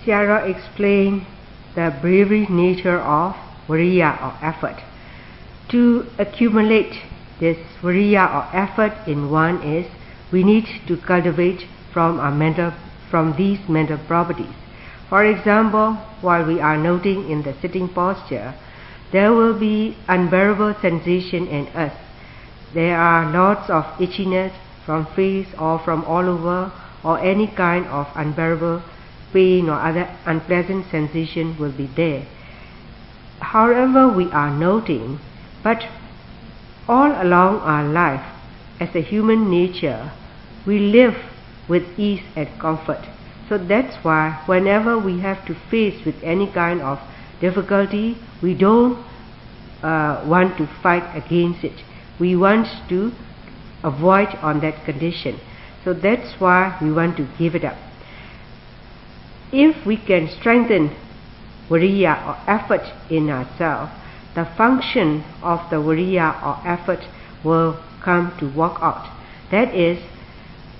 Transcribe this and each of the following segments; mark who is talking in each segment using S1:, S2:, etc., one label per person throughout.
S1: Sierra explained the bravery nature of viriya or effort. To accumulate this viriya or effort in one is we need to cultivate from these mental properties. For example, while we are noting in the sitting posture, there will be unbearable sensation in us. There are lots of itchiness from face or from all over, or any kind of unbearable pain or other unpleasant sensation will be there. However, we are noting, but all along our life, as a human nature, we live with ease and comfort. So that's why whenever we have to face with any kind of difficulty, we don't want to fight against it. We want to avoid on that condition. So that's why we want to give it up. If we can strengthen viriya or effort in ourselves, the function of the viriya or effort will come to work out. That is,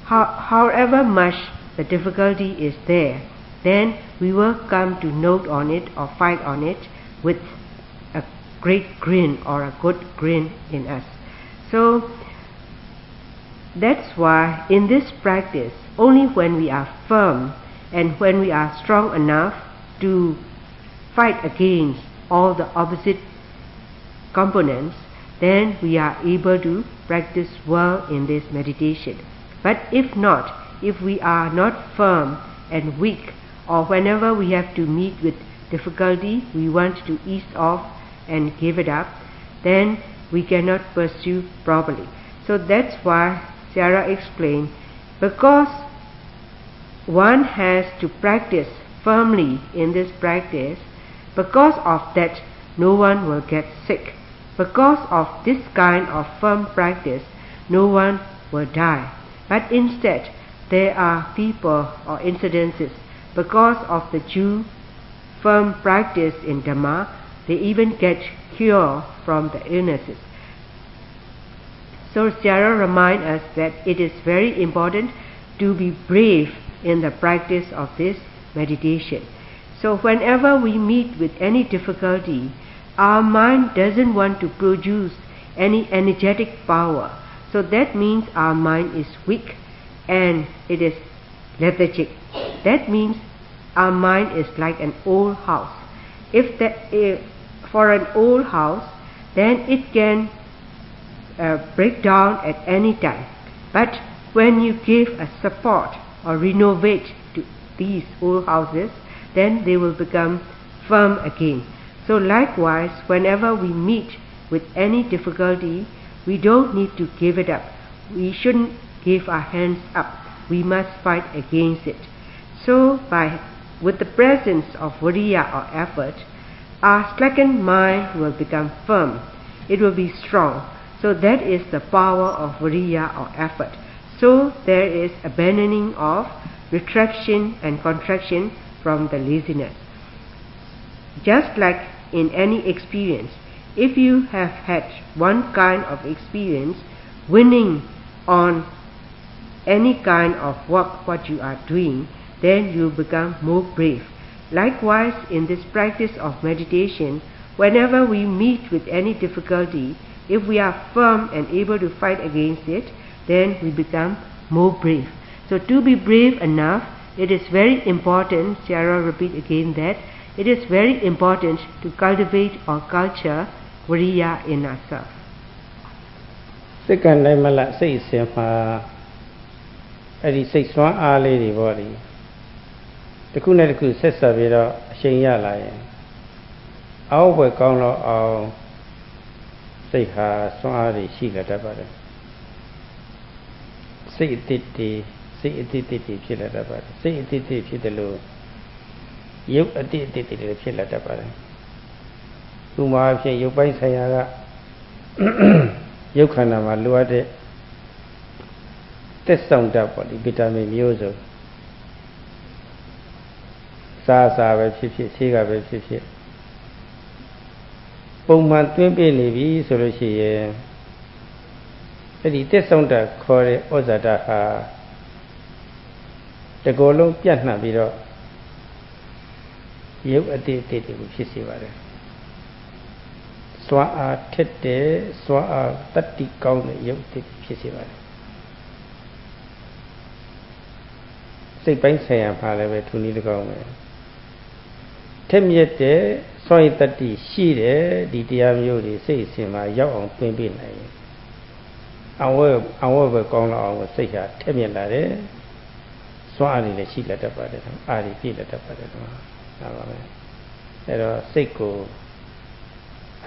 S1: however much the difficulty is there, then we will come to note on it or fight on it with a great grin or a good grin in us. So that's why in this practice, only when we are firm and when we are strong enough to fight against all the opposite components, then we are able to practice well in this meditation. But if not, if we are not firm and weak, or whenever we have to meet with difficulty, we want to ease off and give it up, then we cannot pursue properly. So that's why Sierra explained, because one has to practice firmly in this practice, because of that no one will get sick. Because of this kind of firm practice, no one will die. But instead, there are people or incidences, because of the due firm practice in Dhamma, they even get cure from the illnesses. So Sierra reminds us that it is very important to be brave in the practice of this meditation. So whenever we meet with any difficulty, our mind doesn't want to produce any energetic power. So that means our mind is weak and it is lethargic. That means our mind is like an old house. For an old house, then it can break down at any time. But when you give a support or renovate to these old houses, then they will become firm again. So likewise, whenever we meet with any difficulty, we don't need to give it up. We shouldn't give our hands up. We must fight against it. So with the presence of viriya or effort, our slackened mind will become firm. It will be strong. So that is the power of viriya or effort. So there is abandoning of retraction and contraction from the laziness. Just like in any experience, if you have had one kind of experience, winning on any kind of work what you are doing, then you become more brave. Likewise, in this practice of meditation, whenever we meet with any difficulty, if we are firm and able to fight against it, then we become more brave. So to be brave enough, it is very important, Sierra repeat again that, it is very important to cultivate or culture viriya in ourselves.
S2: Second, I must say, Adi say swan ali di body. The kuna ku sessa vira shenya lai. Our work on our say ha swan ali she let up. Say itဖြစ်လာတတ်ပါတယ်စိတ်အတိတ်ဖြစ်တယ်လို့ရုပ်အတိတ်တွေဖြစ်လာတတ်ပါတယ်ဥပမာအဖြစ်ရုပ်ပိုင်းဆိုင်ရာကရုပ်ခန္ဓာမှာလိုအပ်တဲ့တက်ဆောင်တတ်ပေါ့ဒီဗီတာမင်မျိုးစုံစားပဲဖြစ်ဖြစ်ဆေးကပဲဖြစ်ဖြစ်ပုံမှန်သွင်းပြနေပြီဆိုလို့ရှိရင်အဲ့ဒီတက်ဆောင်တတ်ခေါ်တဲ့ဩဇာတဟာတကောလုံးပြတ်နှံ့ပြီးတော့ ရုပ်အတိအတိတွေကိုဖြစ်စေပါတယ်စွမ်းအားထက်တဲ့စွမ်းအားတတ္တိကောင်းတဲ့ရုပ်အတိဖြစ်စေပါတယ်စိတ်ပိုင်းဆိုင်ရာမှာလည်းပဲသူနည်းတကောင်းပဲထက်မြက်တဲ့စွမ်းရည်တတ္တိရှိတဲ့ဒီတရားမျိုးတွေစိတ်အစဉ်မှာရောက်အောင်သွင်းပေးနိုင်ရင်အဝဲပဲကောင်းလာအောင်စိတ်ဟာထက်မြက်လာတယ်စွမ်းအားတွေလည်းရှိလက်တတ်ပါတယ်အားတွေပြည့်လက်တတ်ပါတယ်ဒါပါပဲအဲ့တော့စိတ်ကို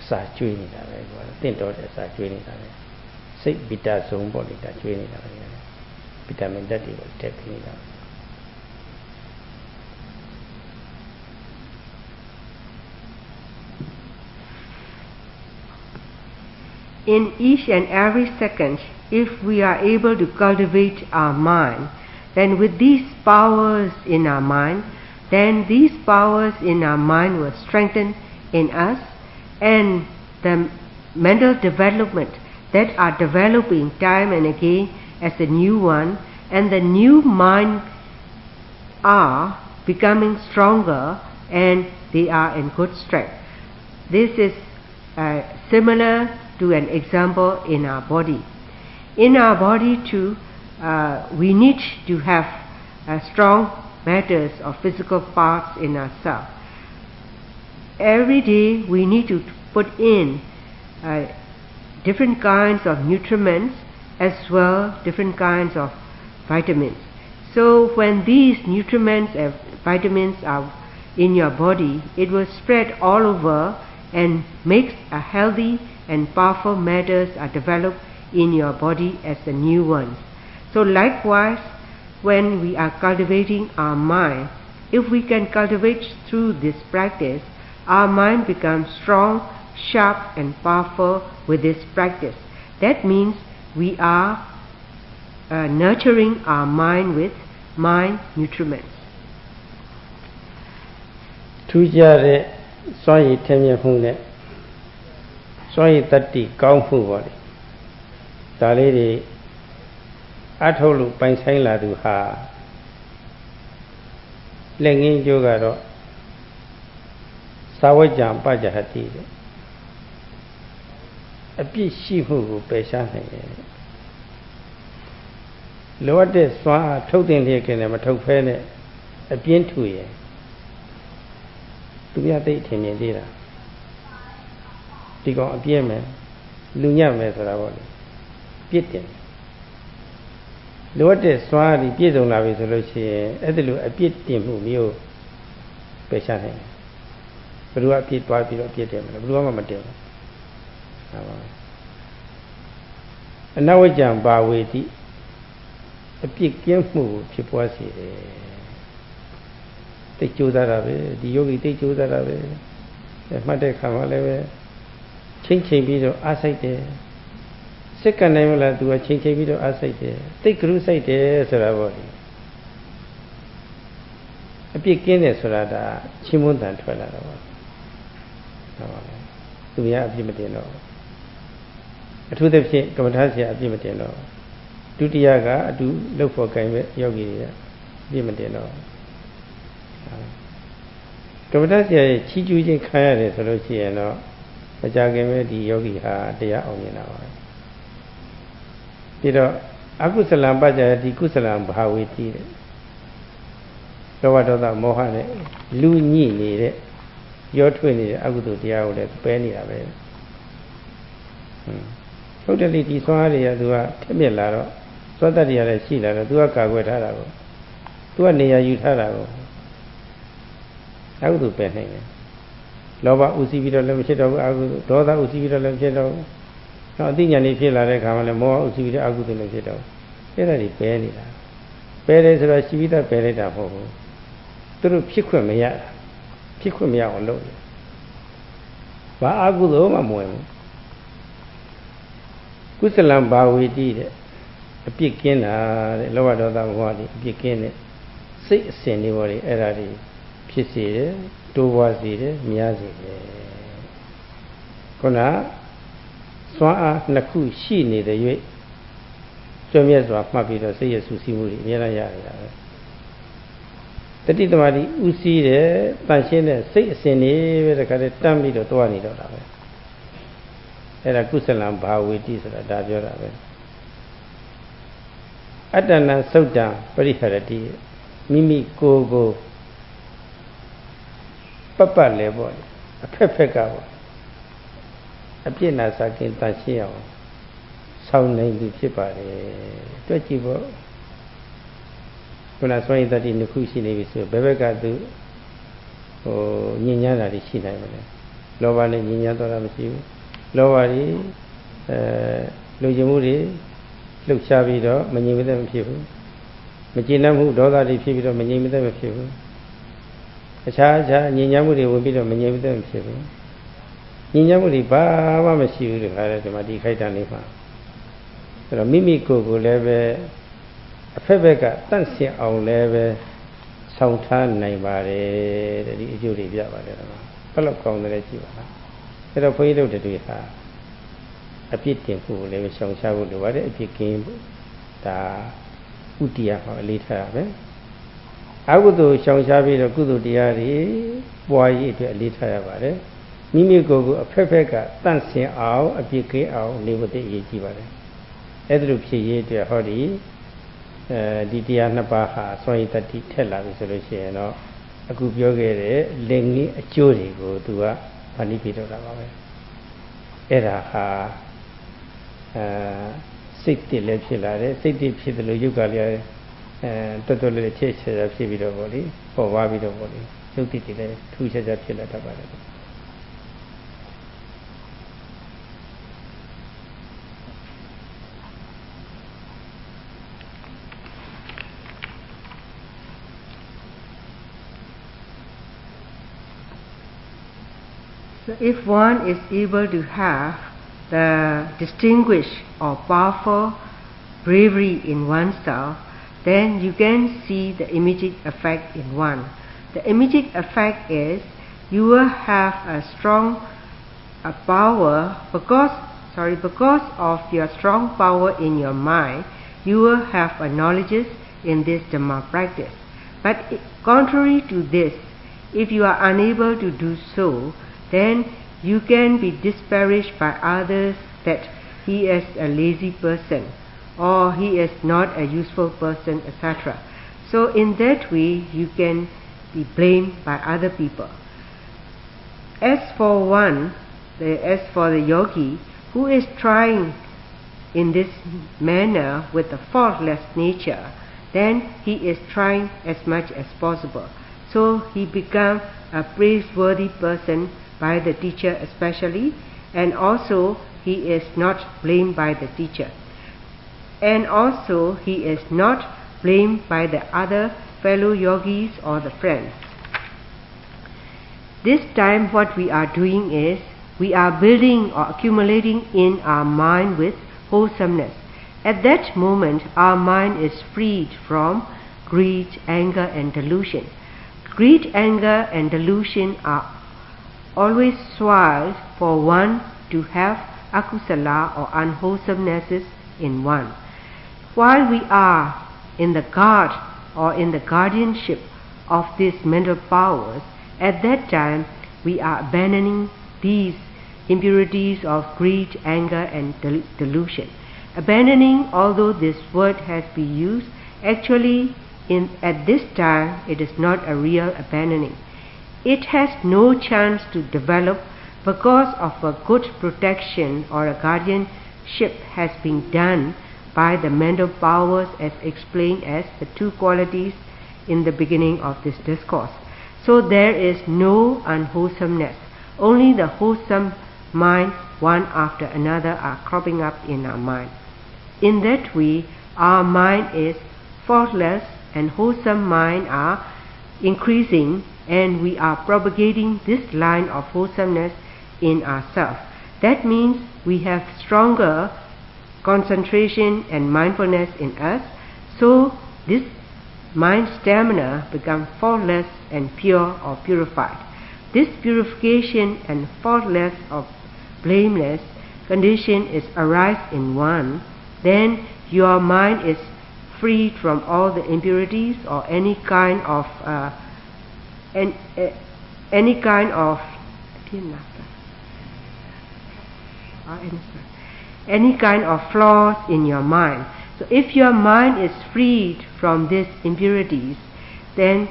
S2: အစာကျွေးနေတာပဲကွာတင့်တော်တဲ့အစာကျွေးနေတာပဲစိတ်ဗီတာဇုံပေါ့လေဒါကျွေးနေတာပဲဗီတာမင်ဓာတ်တွေကိုတက်ပြီးနေတာ
S1: In each and every second, if we are able to cultivate our mind, then with these powers in our mind, then these powers in our mind will strengthen in us, and the mental development that are developing time and again as a new one, and the new mind are becoming stronger and they are in good strength. This is similar to an example in our body. In our body too, we need to have strong matters or physical parts in ourselves. Every day we need to put in different kinds of nutriments as well different kinds of vitamins. So when these nutriments and vitamins are in your body, it will spread all over and makes a healthy and powerful matters are developed in your body as the new ones. So likewise, when we are cultivating our mind, if we can cultivate through this practice, our mind becomes strong, sharp and powerful with this practice. That means we are nurturing our mind with mind nutriments.
S2: ထူးခြားတဲ့စွမ်းရည်ထက်မြက်မှုနဲ့စွမ်းရည်တတ္တိကောင်းမှုပေါ့လေဒါလေးတွေအထုတ်လို့ပိုင်ဆိုင်လာသူဟာလက်ငင်းကျိုးကတော့သာဝကြံပကြဟတိတဲ့အပြစ်ရှိမှုကိုပယ်ရှားနိုင်တယ်လိုအပ်တဲ့စွမ်းအားထုတ်တင်လျက်ခင်နဲ့မထုတ်ဖဲနဲ့အပြင်းထူရဲ့သူများသိထင်မြင်သေးတာဒီကောင်အပြည့်မယ်လူညံ့မယ်ဆိုတာပေါ့လေပြစ်တယ်လိုအပ်တဲ့စွမ်းအားဒီပြည့်စုံလာပြီဆိုလို့ရှိရင်အဲ့ဒီလိုအပြစ်တင်မှုမျိုးပယ်ရှားနိုင်တယ်ဘယ်သူကအပြစ်သွားပြီးတော့ပြစ်တယ်မလဲဘယ်သူမှမတင်ဘူးဟာပါအနဝကြံဘာဝေတိအပြစ်ကင်းမှုကိုဖြစ်ပွားစေတယ်တိတ်ကြိုးစားတာပဲဒီယောဂီတိတ်ကြိုးစားတာပဲမှတ်တဲ့ခါမှလည်းပဲချိန်ပြီးတော့အားစိတ်တယ်စိတ်ကနိုင်မလားသူကချိန်ပြီးတော့အားစိတ်တယ်တိတ်ကရုစိတ်တယ်ဆိုတာပေါ့လေအပြစ်ကင်းတယ်ဆိုတာဒါချင်းမွန်းတန်ထွက်လာတော့ဟုတ်ပါဘူးသူများအပြစ်မတင်တော့အထူးသဖြင့်ကမ္မထာဆရာအပြစ်မတင်တော့ဒုတိယကအတူလှုပ်ဖို့ကင်ပဲယောဂီတွေကအပြစ်မတင်တော့ကမ္မထာဆရာရဲ့ချီးကျူးခြင်းခံရတယ်ဆိုလို့ရှိရင်တော့မကြခင်ပဲဒီယောဂီဟာတရားအောင်မြင်တာပါပြီးတော့အကုသလံပัจจယတိကုသလံဘာဝေတိတဲ့လောဘဒေါသမောဟနဲ့လူညှိနေတဲ့ရောထွေးနေတဲ့အကုသိုလ်တရားကိုလည်းပယ်နေတာပဲဟုတ်တယ်လေဒီဆွမ်းအားတွေကသူကထက်မြက်လာတော့သောတတ်တရားလည်းရှိလာတော့သူကကာကွယ်ထားတာကိုသူကနေရာယူထားတာကိုအကုသိုလ်ပယ်နိုင်တယ်လောဘဥသိပြီးတော့လည်းမဖြစ်တော့ဘူးအကုသိုလ်ဒေါသဥသိပြီးတော့လည်းမဖြစ်တော့ဘူးနောက်အသိဉာဏ်ကြီးဖြစ်လာတဲ့ခါမှလည်းမောဟဥသိပြီးတော့အကုသိုလ်လည်းဖြစ်တော့အဲ့ဒါတွေပယ်နေတာပယ်တယ်ဆိုတော့ရှိပြီးသားပယ်လိုက်တာမဟုတ်ဘူးသူတို့ဖြစ်ခွင့်မရတာဖြစ်ခွင့်မရအောင်လုပ်တယ်ဘာအကုသိုလ်မှမဝင်ဘူးကုသလံဘာဝေတိတဲ့အပြစ်ကင်းတာတဲ့လောဘဒေါသမောဟတွေအပြစ်ကင်းတဲ့စိတ်အစဉ်တွေပေါ်လေအဲ့ဒါတွေဖြစ်စေတယ်တိုးပွားစေတယ်များစေတယ်ခုနစွမ်းအားနှစ်ခုရှိနေတဲ့၍ကျွမ်းမြတ်စွာမှတ်ပြီးတော့စိတ်ရဲ့ဆူဆီးမှုတွေအများကြီးရရတာပဲ တတိသမารိဥစည်းတဲ့တန်ရှင်းတဲ့စိတ်အစဉ်တွေပဲတခါတည်းတမ်းပြီးတော့တွားနေတော့တာပဲအဲ့ဒါကုသလံဘာဝေတိဆိုတာဒါပြောတာပဲအတ္တနံသုတ်တံပရိဟရတိမိမိကိုယ်ကိုပတ်လဲပေါ့အဖက်ဖက်ကပေါ့အပြစ်နာစာကင်းတန်ရှင်းအောင်ဆောင်းနိုင်ပြီဖြစ်ပါတယ်တွေ့ကြည့်ပေါ့ခုနစွန့်ရည်တတိနှစ်ခုရှိနေပြီဆိုဘယ်ဘက်ကသူညဉ့်ညမ်းတာတွေရှိနိုင်မလဲလောဘနဲ့ညဉ့်ညမ်းတော့တာမရှိဘူးလောဘတွေလူကျင်မှုတွေလှုပ်ရှားပြီးတော့မငြိမ်မသက်မဖြစ်ဘူးမကျေနပ်မှုဒေါသတွေဖြစ်ပြီးတော့မငြိမ်မသက်မဖြစ်ဘူးအခြားညဉ့်ညမ်းမှုတွေဝင်ပြီးတော့မငြိမ်မသက်မဖြစ်ဘူးညဉ့်ညမ်းမှုတွေဘာမှမရှိဘူးတခါတည်းဒီမှာဒီခိုက်တန်လေးမှာအဲ့တော့မိမိကိုယ်ကိုလည်းပဲအဖက်ဘက်ကတန့်စင်အောင်လည်းပဲဆောင်ထားနိုင်ပါတယ်တဲ့ဒီအကျိုးတွေပြပါတယ်ကွာဘယ်လောက်ကောင်းတယ်လဲကြည့်ပါလားအဲ့တော့ဘုန်းကြီးတို့တွေဟာအပြစ်တင်ဖို့လည်းပဲရှောင်ရှားဖို့လိုပါတယ်အပြစ်ကင်းဖို့ဒါဥတ္တရားမှာအလေးထားရမယ်အကုသိုလ်ရှောင်ရှားပြီးတော့ကုသိုလ်တရားတွေပွားရေးအတွက်အလေးထားရပါတယ်မိမိကိုယ်ကိုအဖက်ဖက်ကတန့်စင်အောင်အပြစ်ကင်းအောင်နေဖို့တည်းအရေးကြီးပါတယ်အဲ့ဒါလိုဖြစ်ရေးအတွက်ဟောဒီဒီတရားနှစ်ပါးဟာစွန့်ရည်တတိထက်လာပြီဆိုလို့ရှိရင်တော့အခုပြောခဲ့တဲ့လင်ကြီးအကျိုးတွေကိုသူကဗာဏိပြတော့တာပါပဲအဲ့ဒါဟာစိတ်တည်လည်းဖြစ်လာတယ်စိတ်တည်ဖြစ်တယ်လို့ယုတ်ကလည်းတော်တော်လေးချက်ချက်ဖြစ်ပြီးတော့ဗောလေပေါ်သွားပြီးတော့ဗောလေယုတ်တည်တည်လည်းထူးခြားခြားဖြစ်လာတတ်ပါတယ်
S1: So if one is able to have the distinguished or powerful bravery in oneself, then you can see the immediate effect in one. The immediate effect is you will have a strong power because of your strong power in your mind, you will have a knowledge in this Dhamma practice. But contrary to this, if you are unable to do so, then you can be disparaged by others that he is a lazy person or he is not a useful person, etc. So in that way you can be blamed by other people. As for the yogi who is trying in this manner with a faultless nature, then he is trying as much as possible. So he becomes a praiseworthy person by the teacher especially, and also he is not blamed by the teacher, and also he is not blamed by the other fellow yogis or the friends. This time what we are doing is we are building or accumulating in our mind with wholesomeness. At that moment our mind is freed from greed, anger and delusion. Greed, anger and delusion are always strive for one to have akusala or unwholesomenesses in one. While we are in the guard or in the guardianship of these mental powers, at that time we are abandoning these impurities of greed, anger and delusion. Abandoning, although this word has been used, actually at this time it is not a real abandoning. It has no chance to develop because of a good protection or a guardianship has been done by the mental powers as explained as the two qualities in the beginning of this discourse. So there is no unwholesomeness. Only the wholesome mind one after another are cropping up in our mind. In that way our mind is faultless and wholesome mind are increasing, and we are propagating this line of wholesomeness in ourselves. That means we have stronger concentration and mindfulness in us, so this mind stamina becomes faultless and pure or purified. This purification and faultless or blameless condition is arise in one, then your mind is freed from all the impurities or any kind of flaws in your mind. So if your mind is freed from these impurities, then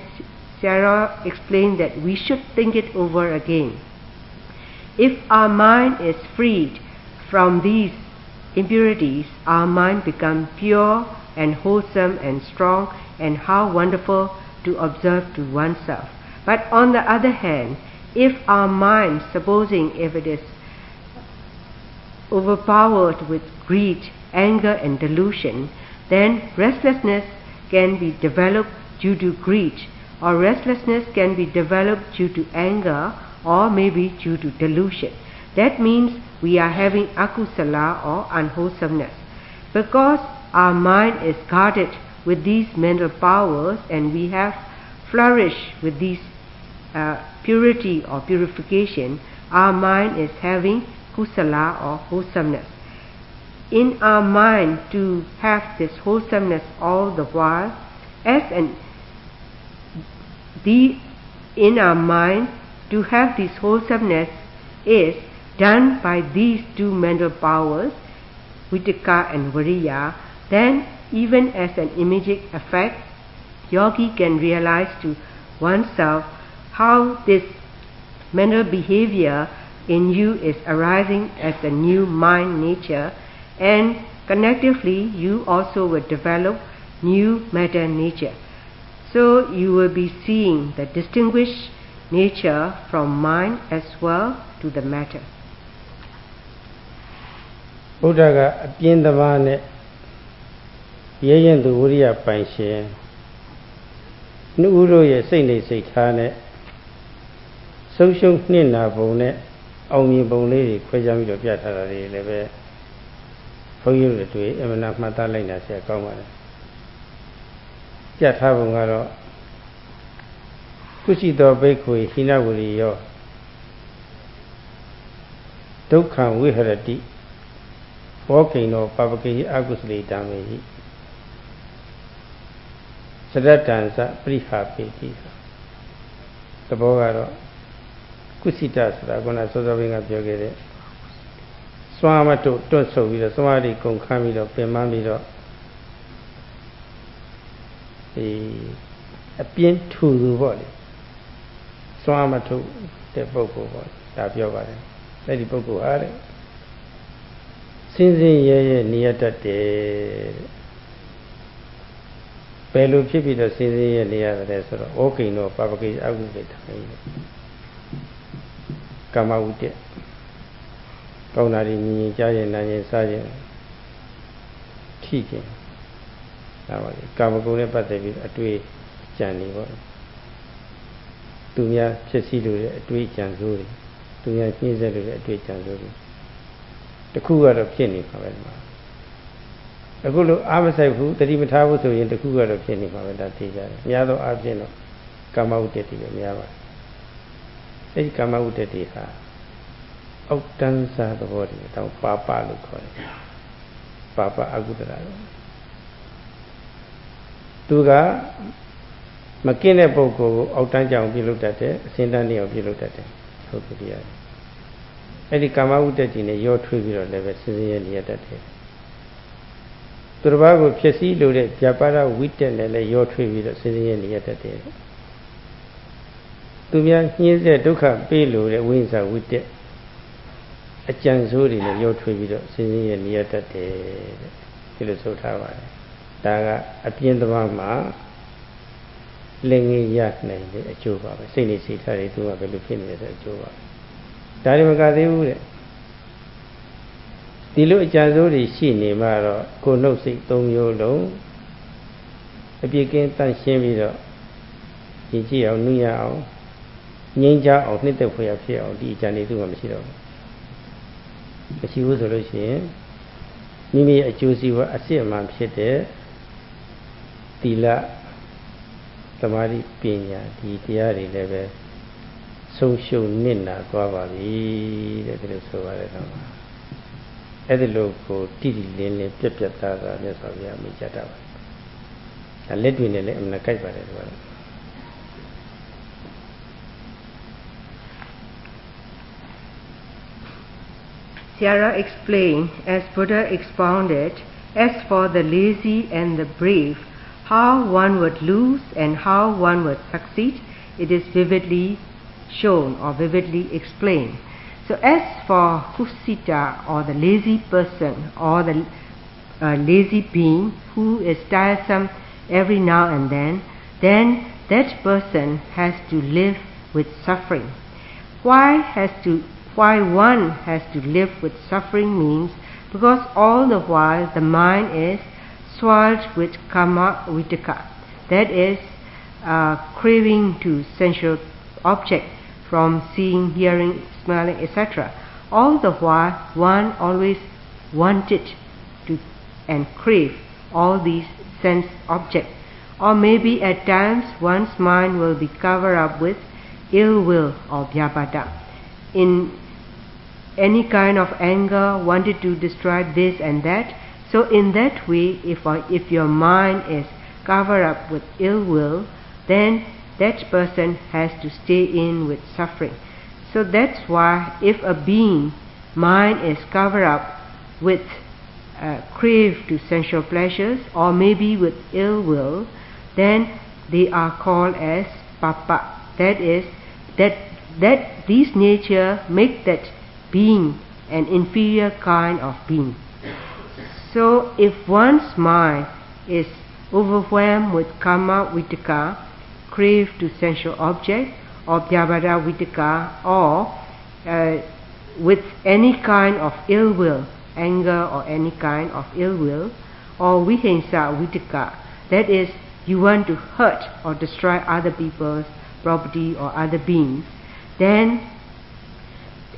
S1: Sarah explained that we should think it over again. If our mind is freed from these impurities, our mind becomes pure and wholesome and strong, and how wonderful to observe to oneself. But on the other hand, if our mind, supposing if it is overpowered with greed, anger and delusion, then restlessness can be developed due to greed, or restlessness can be developed due to anger, or maybe due to delusion. That means we are having akusala or unwholesomeness. Because our mind is guarded with these mental powers and we have flourished with these purity or purification, our mind is having kusala or wholesomeness. In our mind to have this wholesomeness all the while, in our mind to have this wholesomeness is done by these two mental powers, Vitakka and Viriya, then even as an immediate effect, yogi can realize to oneself how this mental behavior in you is arising as a new mind nature, and connectively you also will develop new matter nature. So you will be seeing the distinguished nature from mind as well to the matter.
S2: Buddha ga apin dama ne yeyen tu Viriya pai shin nu uro ye siat nei siat tha ne song shung hnit na bong ne aung myin bong le de khwe chang pi lo pya tha ta de le be phong yi lo twe amana mat ta lai na sia kaung pa le pya tha bong ga ro Kusito bhikkhu hina viriyo dukkha viharati Vokino papaki agusli damehi Sadatansa prihapeti. The Bogaro Kusita Sagona Sodaving of Yogere Swamato Tonso with a Swadi Concamido Pemamido a pin to the body. Swamato the Boko body, Tapio body, Lady Boko Hare. Since ye near that day, Pelu Pipi the Sinzi near the rest of okay, no, Papaki, I will get come out there. Kaunari, Giant, and Sergeant Teaching. Now, Kamakune Patavi, a twee Jani. Tumia Chesidu, a twee Janzuri. Tumia Nizaru, a twee Janzuri. The cougar of Kenny, however. A good Amasai who, the Dimitavu, so in the cougar of Kenny, however, that teacher. Yado Argeno, come out at the Yava. They come out at the ha. Outdansa the body without Papa look for it. Papa Agudra. Tuga Makine Boko, Outanja of you looked at it, Sindani of you looked at it. So could be. Eddie come out at in a your trivial level, Sicilian yet at it. Turbago Chesi loaded Japara Witten and your trivial Sicilian yet at it. Tumia, here's a duka payload that wins are with it. A chance holding a your trivial Sicilian yet at it. Philosopher Daga appeared the Mama Lingy Yak name a Juba, Saint Citary to a Philippine as a Juba. Darimagadi Dilu Jazuri Shini Maro, Konosi Tomyo Lo, a begin Tan Shemido, Niji of Nuyao, Ninja of Nitafuya Fiel, the Jani to Amshiro. She was a Russian. Mimi a Josie were a Siamam Shete, Tila Tamari Pina, the Tiari level. Social Nina Guavavi, the Philosopher. At the local Tidi Lene Pepata, Nesavia Mijata. ဒါလက်တွေ့နဲ့လည်းအမှန်ကြိုက်ပါတယ်ဒီကတော့
S1: Sierra explained, as Buddha expounded, as for the lazy and the brave, how one would lose and how one would succeed, it is vividly shown or vividly explained. So as for Kusita, or the lazy person, or the lazy being who is tiresome every now and then that person has to live with suffering. Why one has to live with suffering means because all the while the mind is swelled with kama vitaka, that is craving to sensual object from seeing, hearing, smelling, etc. All the while one always wanted to and crave all these sense objects, or maybe at times one's mind will be covered up with ill will or vyabhata. In any kind of anger, wanted to destroy this and that. So in that way, if your mind is covered up with ill will, then that person has to stay in with suffering. So that's why if a being mind is covered up with crave to sensual pleasures, or maybe with ill will, then they are called as papa. That is that these nature make that being an inferior kind of being. So if one's mind is overwhelmed with kama vitaka, crave to sensual object, or vyabhata vitaka, or with any kind of ill will, anger or any kind of ill will, or vihingsa vitaka, that is you want to hurt or destroy other people's property or other beings, then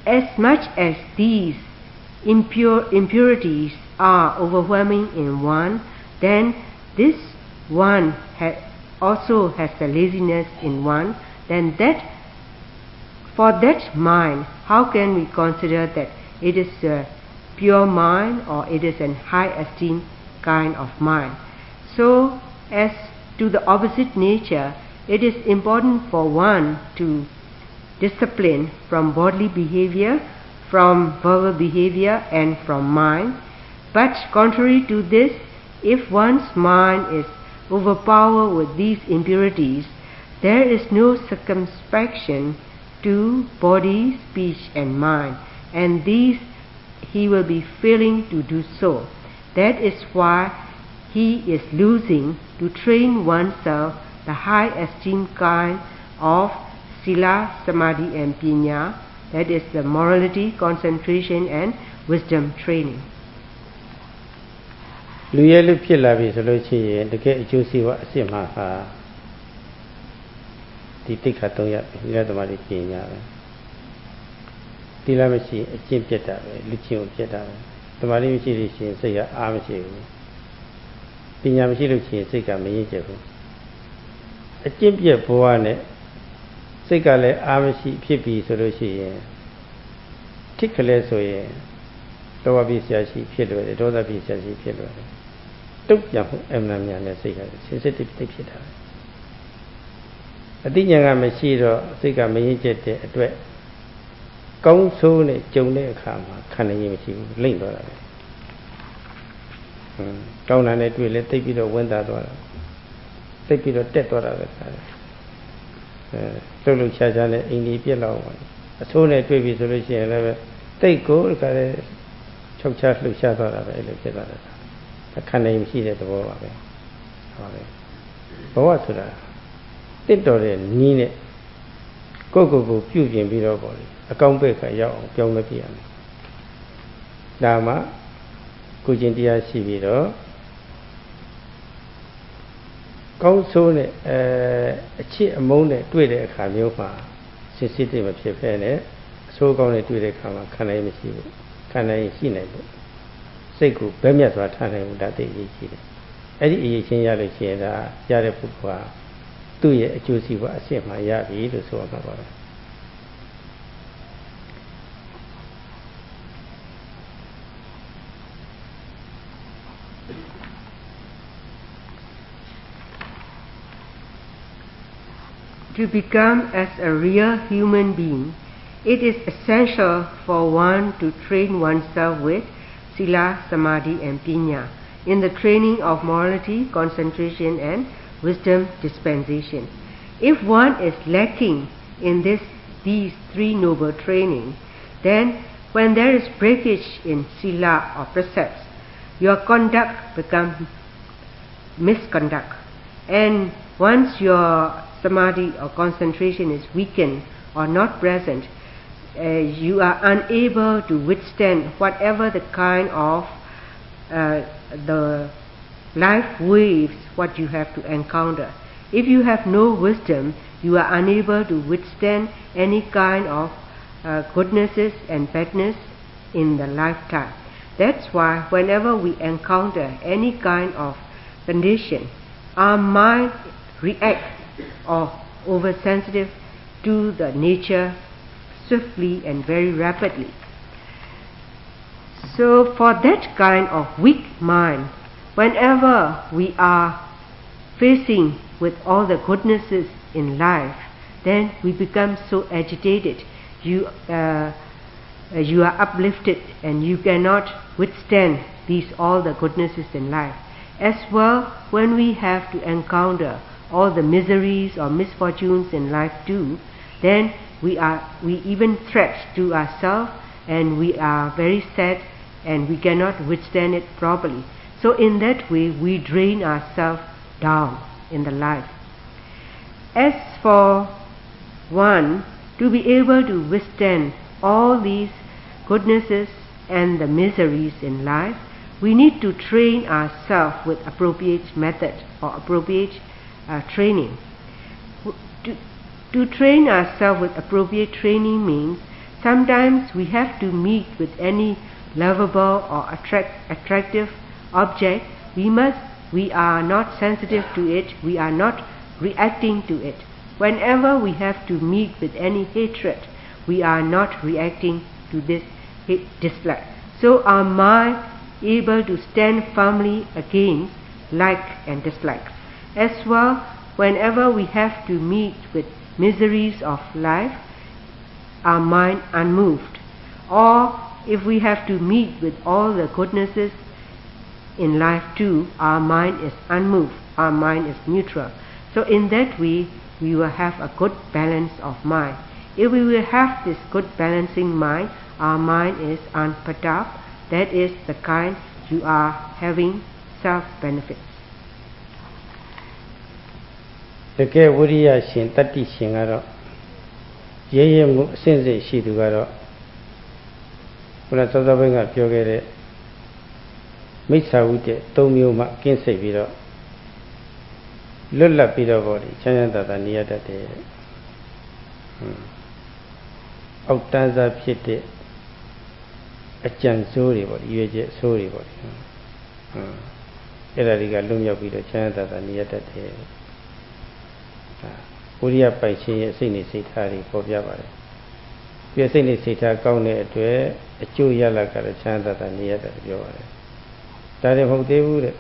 S1: as much as these impurities are overwhelming in one, then this one also has the laziness in one, then that for that mind, how can we consider that it is a pure mind or it is an high esteem kind of mind? So as to the opposite nature, it is important for one to discipline from bodily behavior, from verbal behavior, and from mind. But contrary to this, if one's mind is overpowered with these impurities, there is no circumspection to body, speech, and mind, and these he will be failing to do so. That is why he is losing to train oneself the high esteem kind of Sila, Samadhi, and Panya, that is the morality, concentration, and wisdom training.
S2: လူရဲ့လူဖြစ်လာပြီဆိုလို့ရှိရင်တကယ်အကျိုးစီးပွားအစစ်မှာဟာဒီတိခါ3ရပ်ပဲသီလသမာဓိပညာပဲသီလမရှိအကျင့်ပြတ်တာပဲလူချင်းကိုပြတ်တာပဲသမာဓိမရှိလို့ရှိရင်စိတ်ကအားမရှိဘူးပညာမရှိလို့ရှိရင်စိတ်ကမရင့်ကျက်ဘူးအကျင့်ပြတ်ဘဝနဲ့စိတ်ကလည်းအားမရှိဖြစ်ပြီဆိုလို့ရှိရင်ထိခလဲဆိုရင်လောဘပိစရာရှိဖြစ်လွယ်တယ်ဒေါသပိစရာရှိဖြစ်လွယ်တယ်တုတ်ပြန်မှုအမှန်များနဲ့စိတ်ကsensitiveဖြစ်တာအသိဉာဏ်ကမရှိတော့စိတ်ကမရင့်ကျက်တဲ့အတွက်ကောင်းဆိုးနဲ့ကြုံတဲ့အခါမှာခံနိုင်ရင်မရှိဘူးလိမ့်သွားတာပဲကောင်းတာနဲ့တွေ့လဲတိတ်ပြီးတော့ဝင်သားသွားတာတိတ်ပြီးတော့တက်သွားတာပဲလှုပ်လှုပ်ရှားရှားနဲ့အိမ်ကြီးပြက်လောက်ပါအဆိုးနဲ့တွေ့ပြီဆိုလို့ရှိရင်လည်းတိတ်ကိုတခါလေခြောက်ချလှုပ်ရှားသွားတာပဲအဲ့လိုဖြစ်သွားတာအခန္ဓာမရှိတဲ့သဘောပါပဲဟုတ်တယ်ဘဝဆိုတာတစ်တော်တဲ့နီးနဲ့ကိုယ့်ကိုယ်ကိုပြုပြင်ပြီးတော့ပေါ့လေအကောင်းဘက်ကရောက်အောင်ပြောင်းလဲပြရမယ်ဒါမှကိုကျင့်တရားရှိပြီးတော့ကောင်းဆိုးနဲ့အချစ်အမုန်းနဲ့တွေ့တဲ့အခါမျိုးမှာစစ်စစ်တွေမဖြစ်ဖဲနဲ့အဆိုးကောင်းနဲ့တွေ့တဲ့အခါမှာခံနိုင်မရှိဘူးခံနိုင်ရှိနိုင်ဘူးစိတ်ကိုဘက်မြတ်စွာထားနိုင်ဘူးဒါသိအရေးကြီးတယ်အဲ့ဒီအရေးချင်းရလို့ရှိရင်ဒါရတဲ့ပုဂ္ဂိုလ်ဟာသူ့ရဲ့အကျိုးစီးပွားအစစ်မှရပြီလို့ဆိုရမှာပါပဲ
S1: To become as a real human being, it is essential for one to train oneself with Sila, Samadhi and Panya in the training of morality, concentration and wisdom dispensation. If one is lacking in these three noble training, then when there is breakage in Sila or precepts, your conduct becomes misconduct. And once your Samadhi or concentration is weakened or not present, you are unable to withstand whatever the kind of the life waves what you have to encounter. If you have no wisdom, you are unable to withstand any kind of goodnesses and badness in the lifetime. That's why whenever we encounter any kind of condition, our mind reacts or oversensitive to the nature swiftly and very rapidly. So for that kind of weak mind, whenever we are facing with all the goodnesses in life, then we become so agitated. You are uplifted and you cannot withstand all the goodnesses in life. As well, when we have to encounter all the miseries or misfortunes in life too, then we even threat to ourselves and we are very sad and we cannot withstand it properly. So in that way we drain ourselves down in the life. As for one to be able to withstand all these goodnesses and the miseries in life, we need to train ourselves with appropriate method or appropriate training. To train ourselves with appropriate training means sometimes we have to meet with any lovable or attractive object. We are not sensitive to it, we are not reacting to it. Whenever we have to meet with any hatred, we are not reacting to this dislike. So our mind able to stand firmly against like and dislike. As well, whenever we have to meet with miseries of life, our mind unmoved. Or if we have to meet with all the goodnesses in life too, our mind is unmoved, our mind is neutral. So in that way, we will have a good balance of mind. If we will have this good balancing mind, our mind is unperturbed. That is the kind you are having self-benefits.
S2: တကယ်ဝိရိယရှင်တတ္တိရှင်ကတော့ရဲရဲမှုအစဉ်စဉ်ရှိသူကတော့ဘုရားသောသောဘိုင်းကပြောခဲ့တဲ့မိစ္ဆာဝိတ္တ၃မျိုးမှကင်းစိတ်ပြီးတော့လွတ်လပ်ပြီးတော့ပေါ့လေချမ်းသာသာနေရတတ်တယ်အောက်တန်းစားဖြစ်တဲ့အကြံစိုးတွေပေါ့ရွေချက်ဆိုးတွေပေါ့အဲ့ဒါတွေကလွတ်မြောက်ပြီးတော့ချမ်းသာသာနေရတတ်တယ်ဝိရိယပိုက်ခြင်းရဲ့စိတ်နေစိတ်ထားတွေပေါ်ပြပါတယ်ပြည့်စိတ်နေစိတ်ထားကောင်းတဲ့အတွက်အကျိုးရလဒ်ကတော့ချမ်းသာသာနေရတတ်တယ်ပြောပါတယ်ဒါလည်းမဟုတ်သေးဘူးတဲ့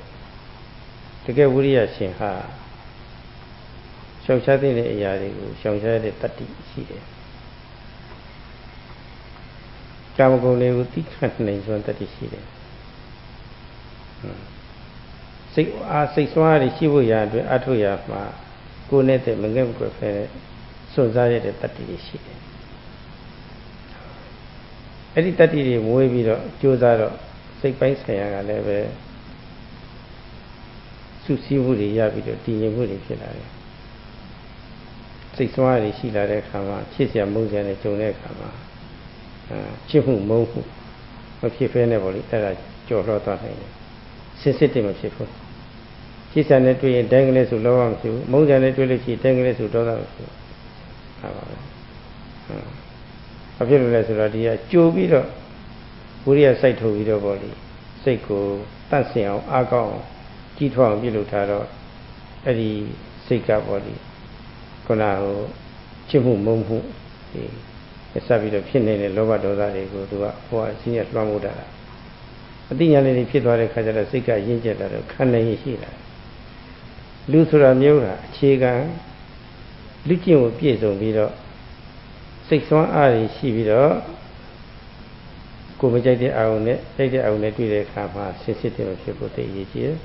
S2: တကယ်ဝိရိယရှင်ဟာရှောင်ရှားတဲ့အရာတွေကိုရှောင်ရှားတဲ့တတ္တိရှိတယ်ကာမဂုဏ်တွေကိုသိခံနိုင်စွမ်းတတ္တိရှိတယ်စိတ်ဆွမ်းရည်ရှိဖို့ရာအတွက်အထုရမှာကိုယ်နဲ့တည်းမငဲ့မကွယ်ဖဲစွန့်စားရတဲ့တတ္တိတွေရှိတယ်အဲ့ဒီတတ္တိတွေမွေးပြီးတော့ကြိုးစားတော့စိတ်ပိုင်းဆိုင်ရာကလည်းပဲစုစည်းမှုတွေရပြီးတော့တည်ငြိမ်မှုတွေဖြစ်လာတယ်စိတ်ဆွမ်းရည်ရှိလာတဲ့အခါမှာချစ်စရာမုန်းစရာနဲ့ကြုံတဲ့အခါမှာချစ်မှုမုန်းမှုမဖြစ်ဖဲနဲ့ပေါ့လေအဲ့ဒါကြော်လွှတ်သွားနိုင်တယ်စစ်တည်းမဖြစ်ဘူးချစ်စရာနဲ့တွေ့ရင်တိုင်းကလေးဆိုလောဘမဖြစ်ဘူးမုန်းစရာနဲ့တွေ့လို့ရှိရင်တိုင်းကလေးဆိုဒေါသမဖြစ်ဘူးဟာပါပဲဘာဖြစ်လို့လဲဆိုတော့ဒီကကြိုပြီးတော့ဝိရိယစိုက်ထုတ်ပြီးတော့ပေါ့လေစိတ်ကိုတန့်စင်အောင်အားကောင်းအောင်ကြီးထွားအောင်ပြုလုပ်ထားတော့အဲ့ဒီစိတ်ကပေါ့လေခုနကချစ်မှုမုန်းမှုဒီစပ်ပြီးတော့ဖြစ်နေတဲ့လောဘဒေါသတွေကိုသူကဟိုအချင်းချင်းလွှမ်းမိုးတာအသိဉာဏ်လေးတွေဖြစ်သွားတဲ့ခါကျတော့စိတ်ကရင့်ကျက်လာတော့ခံနိုင်ရရှိလာလူဆိုတာမျိုးတာအခြေခံ လူကျင့်ကိုပြည့်စုံပြီးတော့စိတ်ဆွမ်းအားတွေရှိပြီးတော့ကိုယ်မကြိုက်တဲ့အာရုံနဲ့ကြိုက်တဲ့အာရုံနဲ့တွေ့တဲ့အခါမှာစစ်စစ်တဲ့ဖြစ်ဖို့တည်ရည်ကြီးတယ်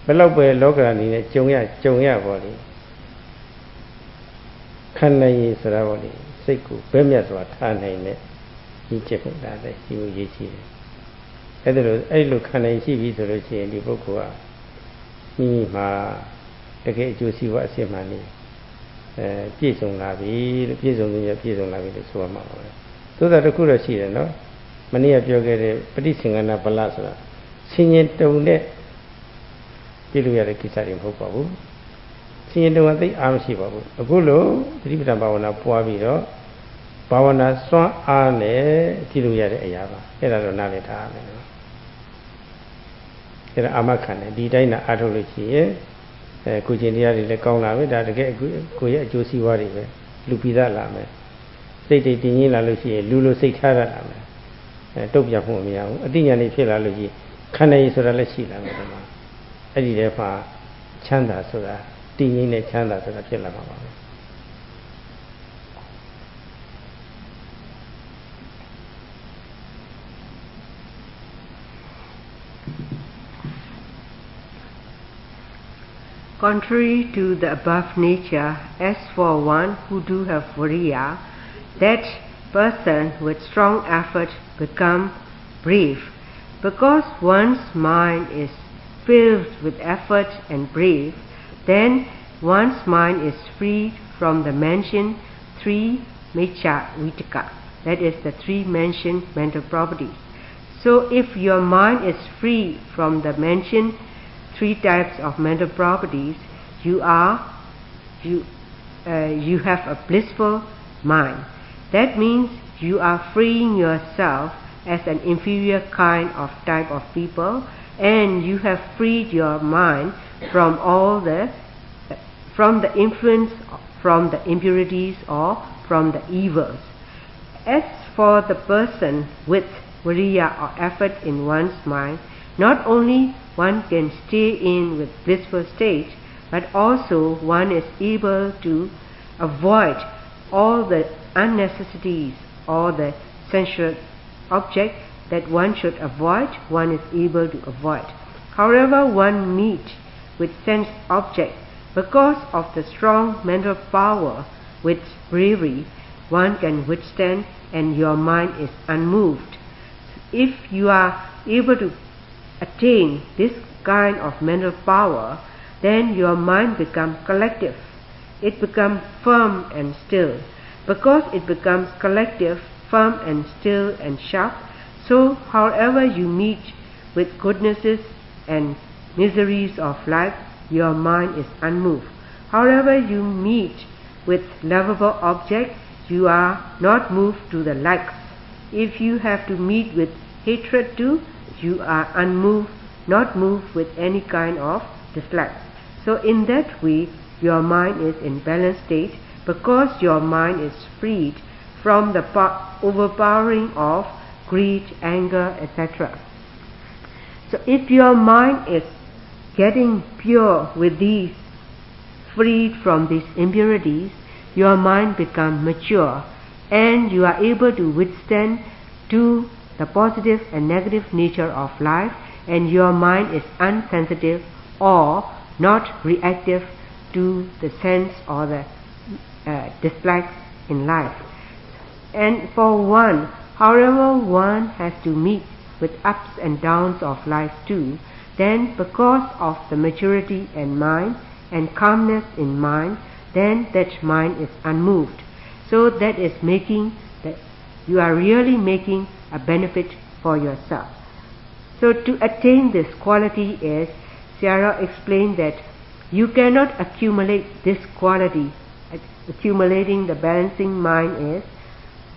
S2: ဘယ်လောက်ပဲလောကအနေနဲ့ကြုံရပေါ့လေခန္ဓာရည်ဆိုတာပေါ့လေစိတ်ကိုဘဲမြတ်စွာထားနိုင်တဲ့ဒီချက်ကိုဒါလည်းရှိဖို့ရည်ကြီးတယ်အဲ့လိုခန္ဓာရည်ရှိပြီဆိုလို့ရှိရင်ဒီပုဂ္ဂိုလ်ကမိမိမှာတကယ်အကျိုးစီးပွားအစစ်မှန်နေပြည့်စုံလာပြီလို့ပြည့်စုံလာပြီလို့ဆိုရမှာပါပဲသို့သော်တစ်ခုတော့ရှိတယ်နော်မနေ့ကပြောခဲ့တဲ့ပဋိသင်္ခဏဗလဆိုတာဆင်ញင်တုံနဲ့ပြည့်လို့ရတဲ့ကိစ္စတွေမဟုတ်ပါဘူးဆင်ញင်တုံကသိအားမရှိပါဘူးအခုလို့သတိပဋ္ဌာန်ဘာဝနာပွားပြီးတော့ဘာဝနာစွမ်းအားနဲ့ကြည့်လို့ရတဲ့အရာပါအဲ့ဒါတော့နားလည်ထားရမယ်နော်အဲ့ဒါအာမခံတယ်ဒီတိုင်းနာအားထုတ်လို့ရှိရင်ကိုကျင်တရားတွေလည်းကောင်းလာပဲဒါတကယ်ကိုရဲ့အကျိုးစီးပွားတွေပဲလူပိသလာမယ်စိတ်တွေတည်ငြိမ်လာလို့ရှိရင်လူလိုစိတ်ထားရလာမယ်တုတ်ပြဖို့မရဘူးအတိညာဏ်ဖြစ်လာလို့ရှိရင်ခန္ဓာရည်ဆိုတာလည်းရှိလာမယ်ဒီမှာအဲ့ဒီထဲမှာချမ်းသာဆိုတာတည်ငြိမ်တဲ့ချမ်းသာဆိုတာဖြစ်လာမှာပါပဲ
S1: Contrary to the above nature, as for one who do have viriya, that person with strong effort become brave. Because one's mind is filled with effort and brave, then one's mind is freed from the mentioned three miccha vitaka, that is the three mentioned mental properties. So if your mind is free from the mentioned three types of mental properties, you have a blissful mind. That means you are freeing yourself as an inferior kind of type of people, and you have freed your mind from the influence from the impurities or from the evils. As for the person with viriya or effort in one's mind, not only one can stay in with blissful state, but also one is able to avoid all the unnecessities or the sensual object that one should avoid, one is able to avoid. However one meet with sense object, because of the strong mental power with bravery, one can withstand and your mind is unmoved. If you are able to attain this kind of mental power, then your mind becomes collective. It becomes firm and still. Because it becomes collective, firm and still and sharp, so however you meet with goodnesses and miseries of life, your mind is unmoved. However you meet with lovable objects, you are not moved to the likes. If you have to meet with hatred too, you are unmoved, not moved with any kind of dislike. So in that way, your mind is in balanced state, because your mind is freed from the overpowering of greed, anger, etc. So if your mind is getting pure with these, freed from these impurities, your mind becomes mature, and you are able to withstand to the positive and negative nature of life, and your mind is unsensitive or not reactive to the sense or the dislikes in life. And for one, however one has to meet with ups and downs of life too, then because of the maturity in mind and calmness in mind, then that mind is unmoved. So that is making that you are really making a benefit for yourself. So to attain this quality is, Sierra explained that you cannot accumulate this quality. Accumulating the balancing mind is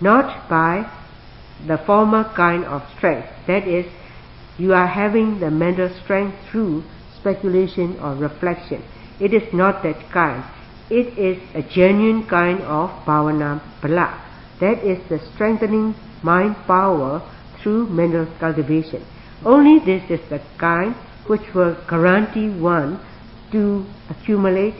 S1: not by the former kind of strength. That is, you are having the mental strength through speculation or reflection. It is not that kind. It is a genuine kind of bhavana bala. That is the strengthening mind power through mental cultivation. Only this is the kind which will guarantee one to accumulate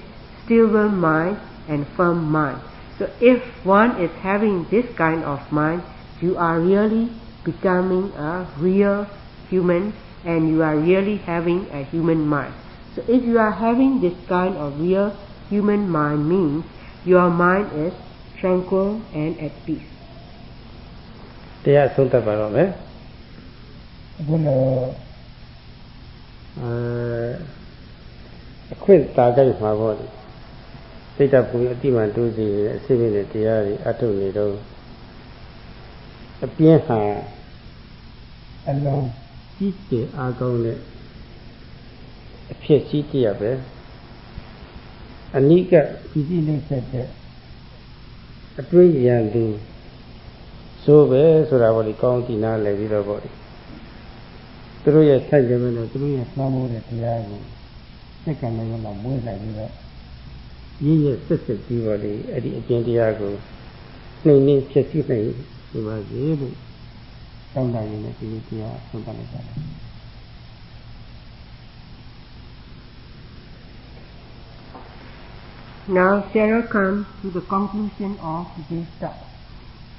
S1: stable mind and firm mind. So if one is having this kind of mind, you are really becoming a real human, and you are really having a human mind. So if you are having this kind of real human mind, means your mind is tranquil and at peace.
S2: တရားဆုံးသတ်ပါတော့မယ်အခုတော့အခွင့်တာကြိုက်မှာပေါ့လေစိတ်ဓာတ်ပူအတိမှန်တိုးစီတဲ့အစိမ့်နဲ့တရားတွေအထုတ်နေတော့အပြင်းဟာအလုံးကြီးကျယ်အားကောင်းတဲ့အဖြစ်ကြီးတရပဲအနိကပြည်စည်းနှိမ့်ဆက်တဲ့အတွေ့အကြုံသူဆိုပဲဆိုတာပေါ့လေကောင်းကြည့်နားလည်ပြီးတော့ပေါ့လေသူတို့ရဲ့ဆက်ကြမယ်လို့သူတို့ရဲ့နှမ်းမိုးတဲ့တရားကိုစက္ကန့်လုံးလောက်မွေးလိုက်ပြီးတော့ရည်ရဆက်ဆက်ပြီးပေါ့လေအဲ့ဒီအကျင့်တရားကိုနှိမ့်နှိမ့်ဖြစ်စီနိုင်ဒီပါစေလို့တောင်းတရင်းနဲ့ဒီတရားဆုံးသတ်လိုက်ပါတယ်
S1: Now Sarah comes to the conclusion of this talk.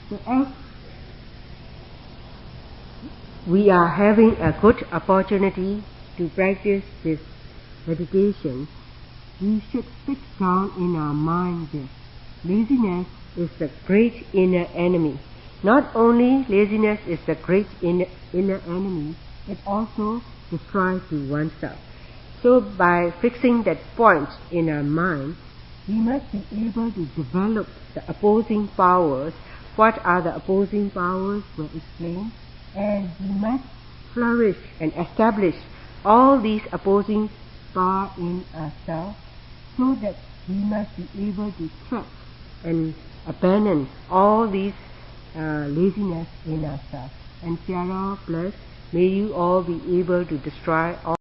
S1: So as we are having a good opportunity to practice this meditation, we should fix down in our mind this. Laziness is the great inner enemy. Not only laziness is the great inner enemy, it also destroys to oneself. So by fixing that point in our mind, we must be able to develop the opposing powers. What are the opposing powers were explained, and we must flourish and establish all these opposing powers in ourselves, so that we must be able to trust and abandon all these laziness in ourselves. And Sarah bless, may you all be able to destroy all